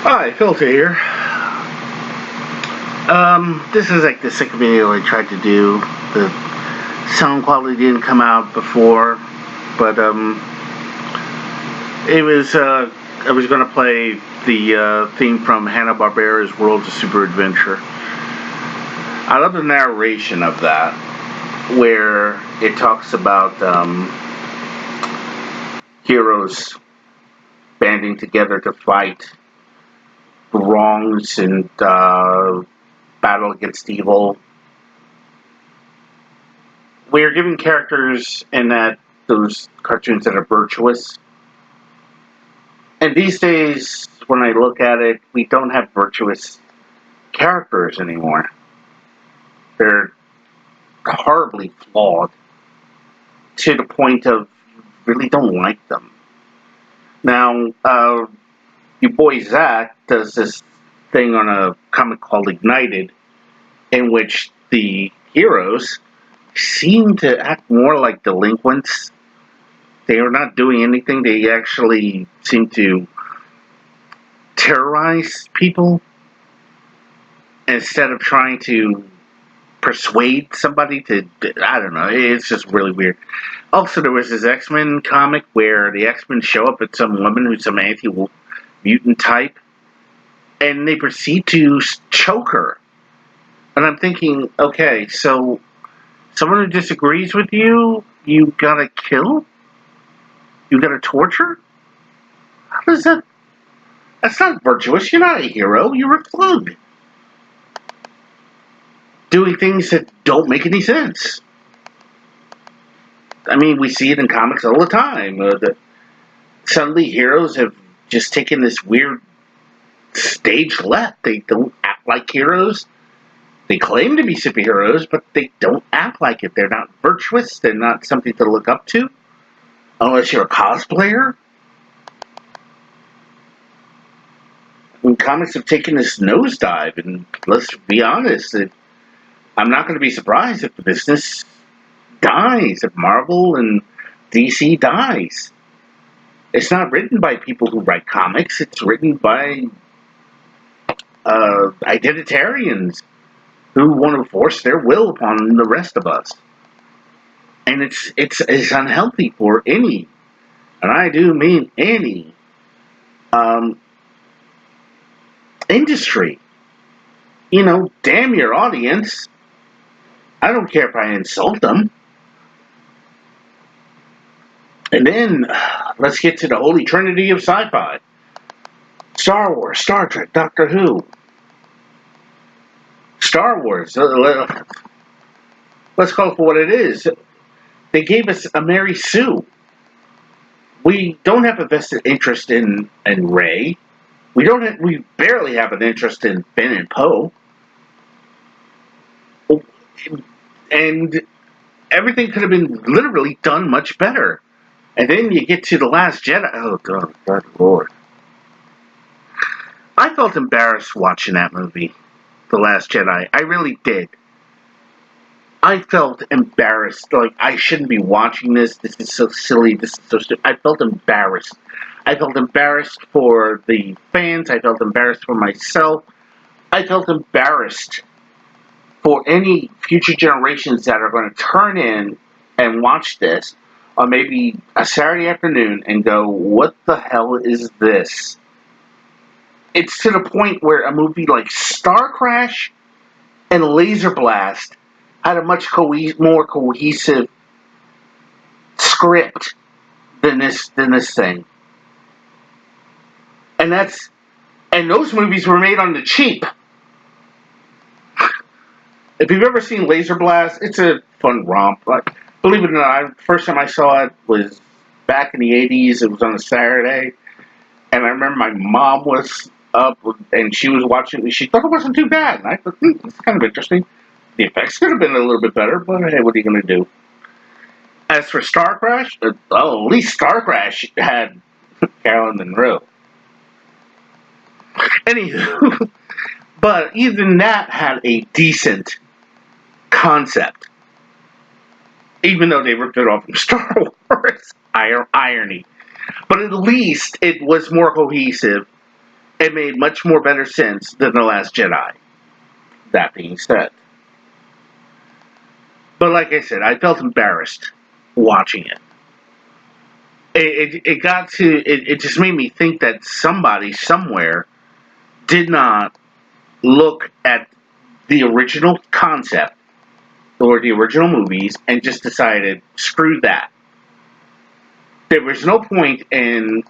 Hi, Filter here. This is like the second video I tried to do. The sound quality didn't come out before, but it was I was gonna play the theme from Hanna-Barbera's World of Super Adventure. I love the narration of that, where it talks about heroes banding together to fight wrongs and battle against evil. We are given characters in those cartoons that are virtuous. And these days, when I look at it, we don't have virtuous characters anymore. They're horribly flawed to the point of you really don't like them. Now, your boy Zach does this thing on a comic called Ignited, in which the heroes seem to act more like delinquents. They are not doing anything. They actually seem to terrorize people instead of trying to persuade somebody to, I don't know, it's just really weird. Also, there was this X-Men comic where the X-Men show up at some woman who's some anti-mutant type, and they proceed to choke her. And I'm thinking, okay, so someone who disagrees with you, you gotta kill? You gotta torture? How does that... That's not virtuous. You're not a hero. You're a thug. Doing things that don't make any sense. I mean, we see it in comics all the time. Suddenly heroes have just taken this weird stage left. They don't act like heroes. They claim to be superheroes, but they don't act like it. They're not virtuous. They're not something to look up to. Unless you're a cosplayer. When comics have taken this nosedive, and let's be honest, I'm not going to be surprised if the business dies, if Marvel and DC dies. It's not written by people who write comics. It's written by identitarians who want to force their will upon the rest of us. And it's unhealthy for any, and I do mean any, industry. You know, damn your audience. I don't care if I insult them. And then, let's get to the holy trinity of sci-fi. Star Wars, Star Trek, Doctor Who. Star Wars, let's call it for what it is. They gave us a Mary Sue. We don't have a vested interest in Rey. We barely have an interest in Ben and Poe. And everything could have been literally done much better. And then you get to The Last Jedi. Oh, God Lord. I felt embarrassed watching that movie, The Last Jedi. I really did. I felt embarrassed. Like, I shouldn't be watching this. This is so silly. This is so stupid. I felt embarrassed. I felt embarrassed for the fans. I felt embarrassed for myself. I felt embarrassed for any future generations that are going to turn in and watch this on maybe a Saturday afternoon and go, what the hell is this? It's to the point where a movie like Star Crash and Laser Blast had a much more cohesive script than this thing. And those movies were made on the cheap. If you've ever seen Laser Blast, it's a fun romp. But believe it or not, the first time I saw it was back in the 80s. It was on a Saturday. And I remember my mom was up and she was watching it. She thought it wasn't too bad. And I thought, it's kind of interesting. The effects could have been a little bit better, but hey, what are you going to do? As for Star Crash, at least Star Crash had Carolyn Monroe. Anywho, but even that had a decent concept. Even though they ripped it off from Star Wars. Irony. But at least it was more cohesive it made much more better sense than The Last Jedi. That being said. But like I said, I felt embarrassed watching it. It got to, it just made me think that somebody somewhere did not look at the original concept or the original movies and just decided, screw that. There was no point in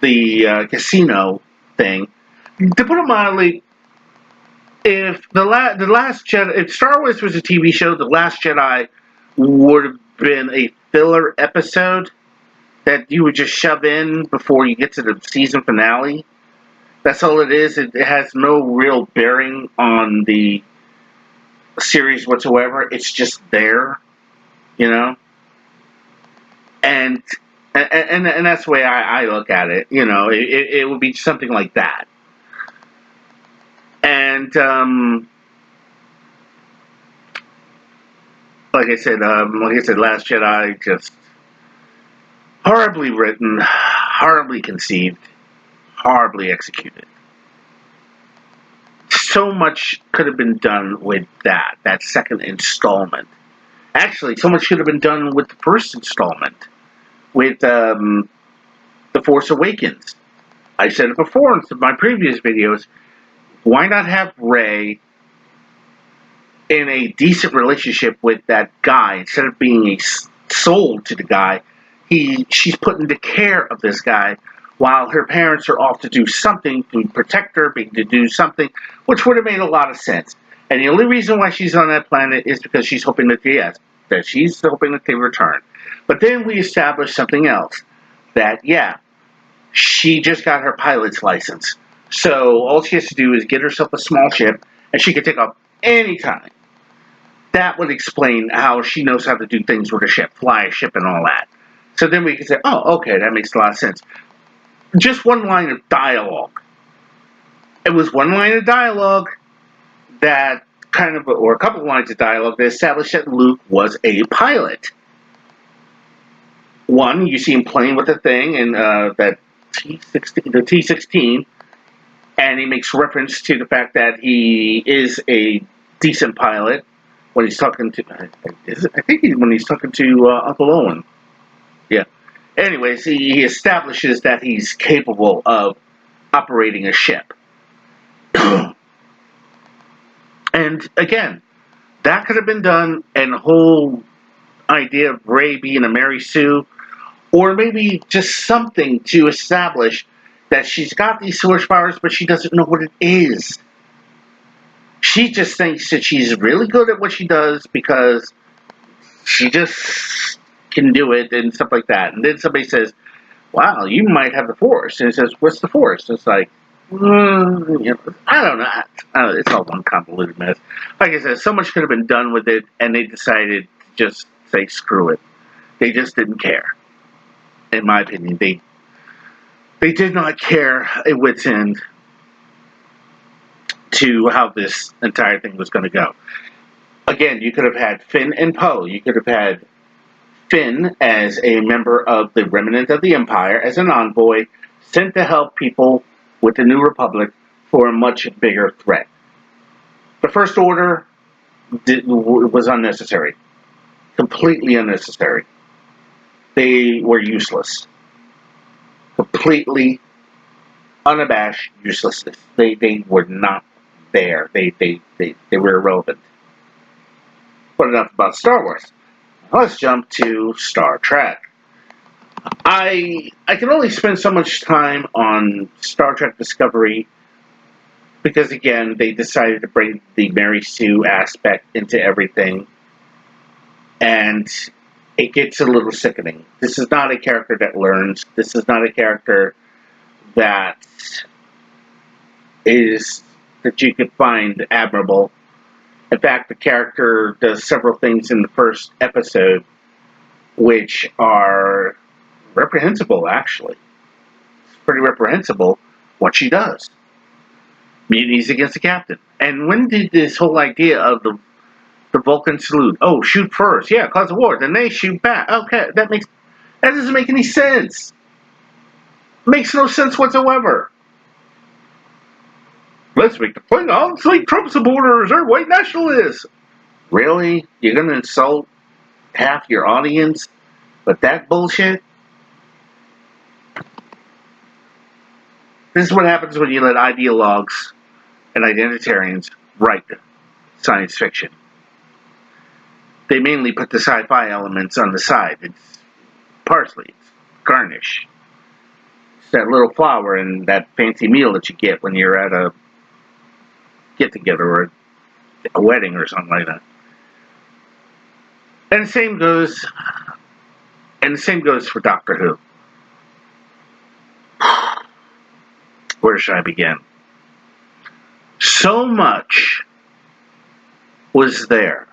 the casino thing. To put it mildly, if the Last Jedi, if Star Wars was a TV show, The Last Jedi would have been a filler episode that you would just shove in before you get to the season finale. That's all it is. It has no real bearing on the series whatsoever. It's just there, you know. And and that's the way I look at it. You know, it would be something like that. And like I said, Last Jedi just horribly written, horribly conceived, horribly executed. So much could have been done with that second installment. Actually, so much could have been done with the first installment, with The Force Awakens. I said it before in my previous videos. Why not have Rey in a decent relationship with that guy instead of being sold to the guy? She's put into care of this guy while her parents are off to do something to protect her, to do something, which would have made a lot of sense. And the only reason why she's on that planet is because she's hoping that she's hoping that they return. But then we establish something else. That, yeah, she just got her pilot's license. So all she has to do is get herself a small ship, and she can take off anytime. That would explain how she knows how to do things with a ship, fly a ship and all that. So then we can say, oh, okay, that makes a lot of sense. Just one line of dialogue. It was one line of dialogue that or a couple of lines of dialogue that established that Luke was a pilot. One, you see him playing with the thing, and that the T-16, and he makes reference to the fact that he is a decent pilot when he's talking to, I think when he's talking to Uncle Owen. Yeah. Anyways, he establishes that he's capable of operating a ship. And again, that could have been done, and the whole idea of Rey being a Mary Sue, or maybe just something to establish that she's got these source powers, but she doesn't know what it is. She just thinks that she's really good at what she does because she just can do it and stuff like that. And then somebody says, wow, you might have the Force. And it says, what's the Force? And it's like, I don't know. It's all one convoluted mess. Like I said, so much could have been done with it, and they decided to just say, screw it. They just didn't care. In my opinion, they did not care a wit's end to how this entire thing was going to go. Again, you could have had Finn and Poe. You could have had Finn as a member of the remnant of the Empire, as an envoy, sent to help people with the New Republic for a much bigger threat. The First Order was unnecessary. Completely unnecessary. They were useless. Completely, unabashed uselessness. They were not there. They were irrelevant. But enough about Star Wars. Let's jump to Star Trek. I can only spend so much time on Star Trek Discovery because, again, they decided to bring the Mary Sue aspect into everything, and it gets a little sickening. This is not a character that learns. This is not a character that you could find admirable. In fact, the character does several things in the first episode which are reprehensible, actually. It's pretty reprehensible what she does. Mutinies against the captain. And when did this whole idea of the Vulcan salute? Oh, shoot first. Yeah, cause a war. Then they shoot back. Okay, that doesn't make any sense. It makes no sense whatsoever. Let's make the Klingons like Trump supporters or white nationalists. Really? You're gonna insult half your audience with that bullshit? This is what happens when you let ideologues and identitarians write science fiction. They mainly put the sci-fi elements on the side. It's parsley, it's garnish. It's that little flower and that fancy meal that you get when you're at a get-together or a wedding or something like that. And the same goes for Doctor Who. Where should I begin? So much was there.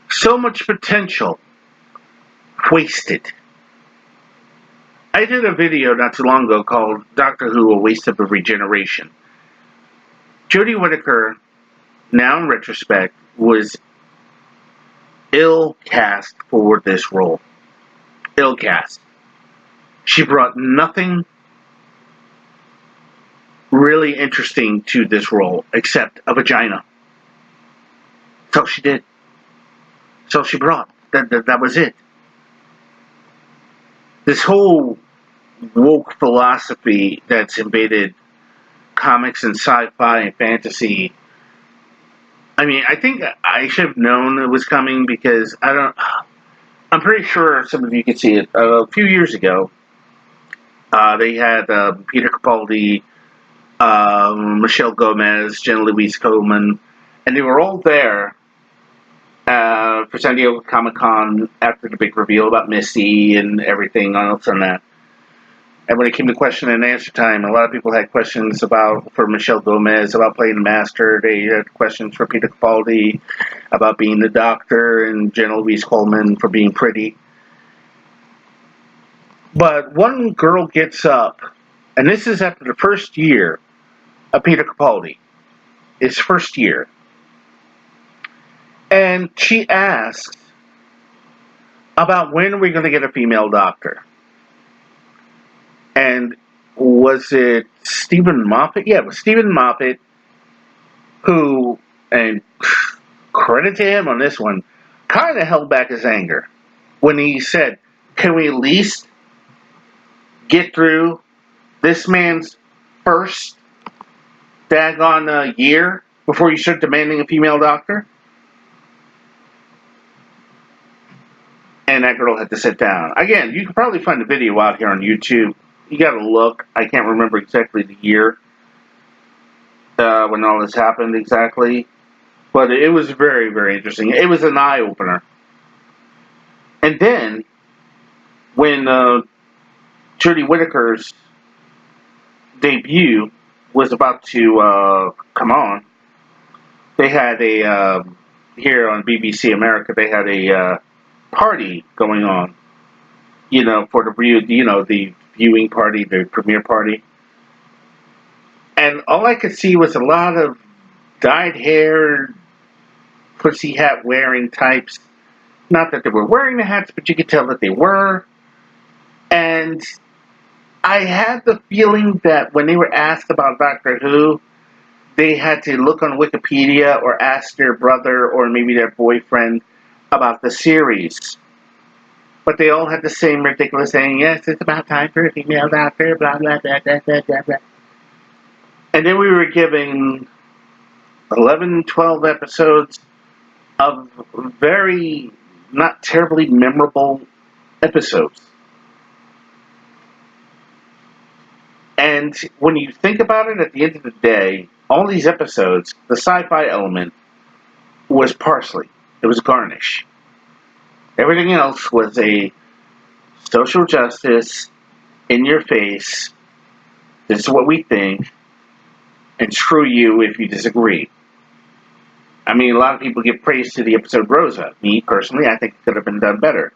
So much potential wasted. I did a video not too long ago called Doctor Who, A Waste of a Regeneration. Jodie Whittaker, now in retrospect, was ill cast for this role. Ill cast. She brought nothing really interesting to this role except a vagina. That's all she did. That's all she brought. That was it. This whole woke philosophy that's invaded comics and sci-fi and fantasy. I mean, I think I should have known it was coming because I'm pretty sure some of you could see it. A few years ago, they had Peter Capaldi, Michelle Gomez, Jenna Louise Coleman, and they were all there for San Diego Comic-Con after the big reveal about Misty and everything else on that. And when it came to question and answer time, a lot of people had questions for Michelle Gomez about playing the Master. They had questions for Peter Capaldi about being the Doctor, and Jenna Louise Coleman for being pretty. But one girl gets up, and this is after the first year of Peter Capaldi, his first year. And she asks about when are we going to get a female Doctor. And was it Stephen Moffat? Yeah, it was Stephen Moffat who, and credit to him on this one, kind of held back his anger when he said, can we at least get through this man's first daggone year before you start demanding a female Doctor? And that girl had to sit down. Again, you can probably find a video out here on YouTube. You gotta look. I can't remember exactly the year when all this happened exactly. But it was very, very interesting. It was an eye-opener. And then, when Jodie Whittaker's debut was about to come on, they had here on BBC America, they had a party going on, for the viewing party, the premiere party. And all I could see was a lot of dyed hair, pussy hat wearing types. Not that they were wearing the hats, but you could tell that they were. And I had the feeling that when they were asked about Doctor Who, they had to look on Wikipedia or ask their brother or maybe their boyfriend about the series. But they all had the same ridiculous saying, yes, it's about time for a female Doctor, blah, blah, blah, blah, blah, blah, blah. And then we were giving 11, 12 episodes of very not terribly memorable episodes. And when you think about it, at the end of the day, all these episodes, the sci-fi element was parsley. It was garnish. Everything else was a social justice, in your face, this is what we think, and screw you if you disagree. I mean, a lot of people give praise to the episode Rosa. Me, personally, I think it could have been done better.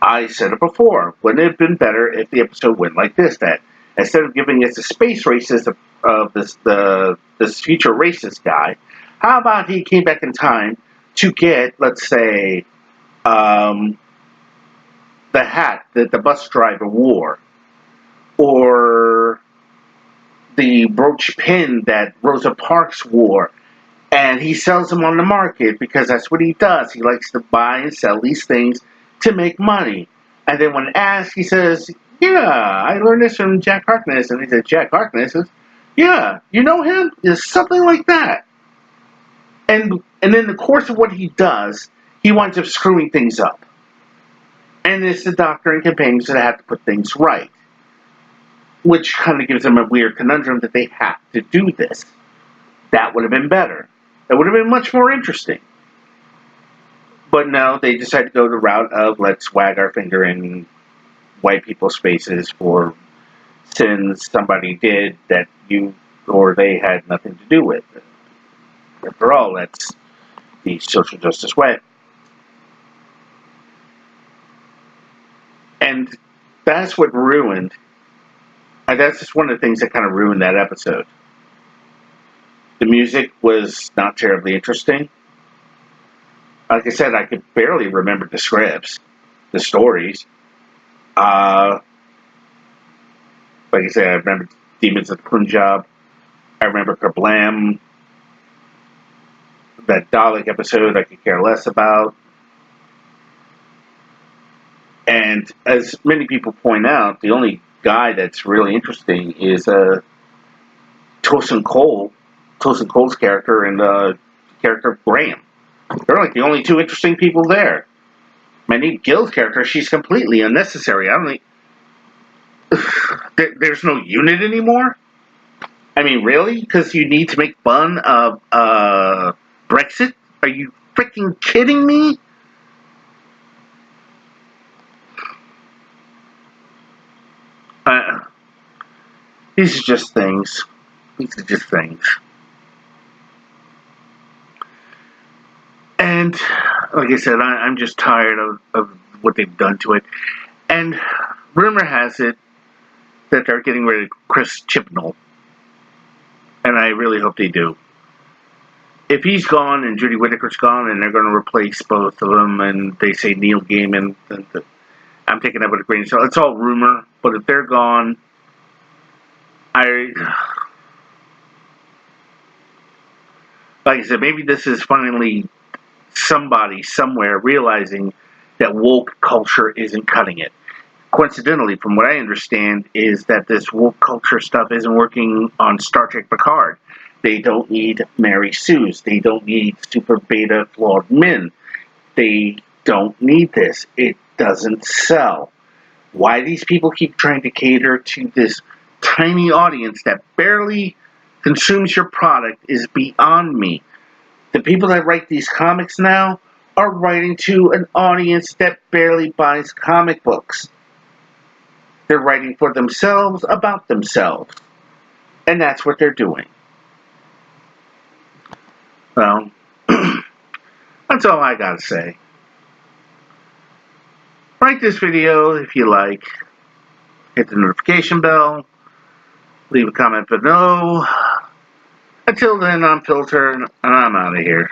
I said it before. Wouldn't it have been better if the episode went like this, that instead of giving us the space racist of this future racist guy, how about he came back in time to get, let's say, the hat that the bus driver wore, or the brooch pin that Rosa Parks wore, and he sells them on the market because that's what he does. He likes to buy and sell these things to make money. And then when asked, he says, "Yeah, I learned this from Jack Harkness." And he said, "Jack Harkness?" Says, "Yeah, you know him?" It's something like that. And in the course of what he does, he winds up screwing things up. And it's the Doctor and companions that have to put things right, which kind of gives them a weird conundrum that they have to do this. That would have been better. That would have been much more interesting. But no, they decided to go the route of let's wag our finger in white people's faces for sins somebody did that you or they had nothing to do with. After all, that's the social justice way. And that's what ruined, that's just one of the things that kind of ruined that episode. The music was not terribly interesting. Like I said, I could barely remember the scripts, the stories. Uh, like I said, I remember Demons of the Punjab. I remember Kablam. That Dalek episode I could care less about. And as many people point out, the only guy that's really interesting is Tosin Cole. Tosin Cole's character and the character of Graham. They're like the only two interesting people there. Mandeep Gill's character, she's completely unnecessary. I don't think there's no unit anymore. I mean, really? Because you need to make fun of Brexit? Are you freaking kidding me? These are just things. These are just things. And like I said, I'm just tired of what they've done to it. And rumor has it that they're getting rid of Chris Chibnall. And I really hope they do. If he's gone and Judy Whittaker's gone and they're going to replace both of them and they say Neil Gaiman, I'm taking that with a grain of salt. It's all rumor, but if they're gone, like I said, maybe this is finally somebody somewhere realizing that woke culture isn't cutting it. Coincidentally, from what I understand, is that this woke culture stuff isn't working on Star Trek Picard. They don't need Mary Sue's. They don't need super beta flawed men. They don't need this. It doesn't sell. Why these people keep trying to cater to this tiny audience that barely consumes your product is beyond me. The people that write these comics now are writing to an audience that barely buys comic books. They're writing for themselves, about themselves. And that's what they're doing. Well, that's all I gotta say. Like this video if you like. Hit the notification bell. Leave a comment below. Until then, I'm Filter, and I'm out of here.